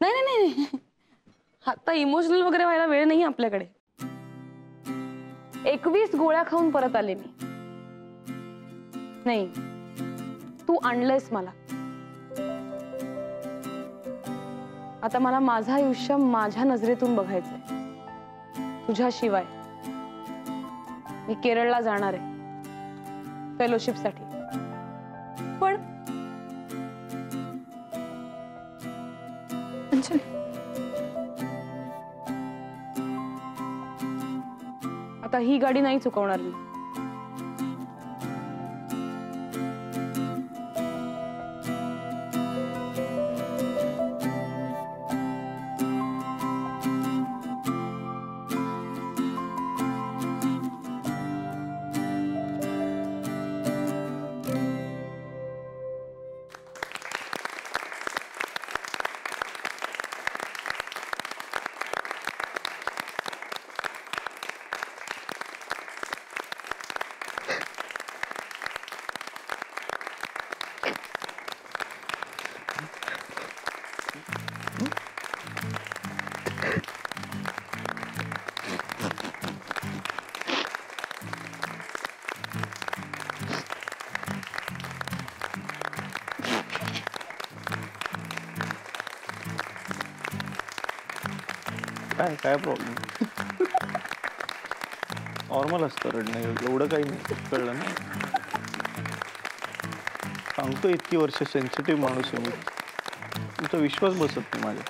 नाही नाही नाही, आता इमोशनल वगैरे व्हायला वेळ नाही आपल्याकडे. 21 गोळ्या खाऊन परत आले मी. नाही, तू आणलंयस मला. आता मला माझं आयुष्य माझ्या नजरेतून बघायचंय. तुझ्याशिवाय. मी केरळला जाणार आहे फेलोशिप साठी. पण आता ही गाडी नाही चुकवणार मी. काय प्रॉब्लेम? नॉर्मल असतं रडणं, एवढं काही नाही. कळलं ना? सांगतो इतकी वर्ष सेन्सिटिव्ह माणूस आहे मी. तुमचा विश्वास बसत नाही माझ्या.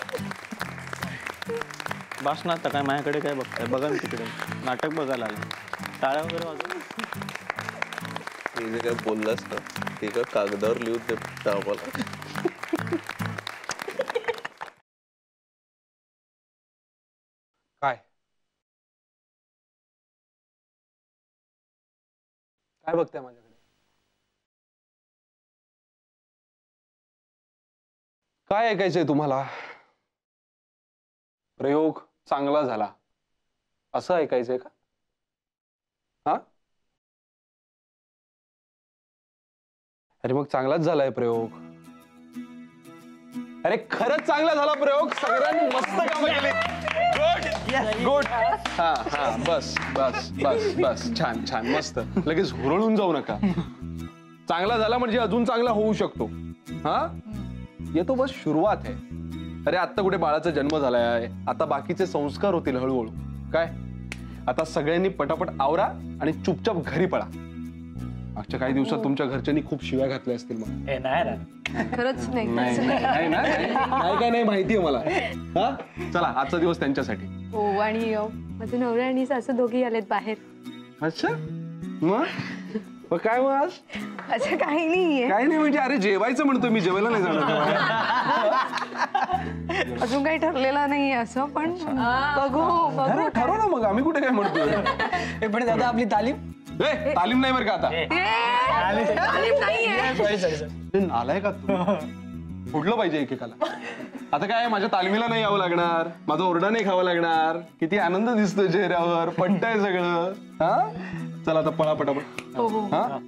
बास ना आता, काय माझ्याकडे काय बघताय? बघा ना तिकडे नाटक बघायला आलं. टाळ्या वगैरे वाजव. हे जे काय बोललास ना ते का कागदावर लिहून दे आम्हाला. काय काय बघताय माझ्याकडे? काय ऐकायचंय तुम्हाला? प्रयोग चांगला झाला असं ऐकायचंय का? हा, अरे मग चांगलाच झालाय प्रयोग. अरे खरंच चांगला झाला प्रयोग. सगळ्यांनी मस्त कामं केली. Good good. हा हा, बस बस बस बस, छान छान, मस्त. लगेच हुरळून जाऊ नका. चांगला झाला म्हणजे अजून चांगला होऊ शकतो. हा, ये तो बस सुरुवात आहे. अरे आता कुठे बाळाचा जन्म झालाय, आता बाकीचे संस्कार होतील हळूहळू. काय आता सगळ्यांनी पटापट आवरा आणि चुपचाप घरी पळा. मागच्या काही दिवसात तुमच्या घरच्यांनी खूप शिव्या घातल्या असतील मला. खरंच नाही. नाही ना, काय काय नाही माहितीये मला. हा, चला आजचा दिवस त्यांच्यासाठी. हो, आणि माझे नवरा आणि सासू दोघी आलेत बाहेर. अच्छा, मग काय मग आज? असं काही नाहीये. काही नाही म्हणजे, अरे जेवायचं म्हणतो मी, जेवायला नाही जाणार. अजून काही ठरलेलं नाहीये असं, पण बघू. ठरव ना मग, आम्ही कुठे काय म्हणतोय. पण दादा आपली तालीम तालीम नाही बरं का आता. नालाय का तू? फुडलं पाहिजे एकेकाला. आता काय माझ्या तालमीला नाही यावं लागणार, माझा ओरडा नाही खावा लागणार. किती आनंद दिसतोय चेहऱ्यावर, पटतंय सगळं. हा, चला आता पळा पटापट. हा.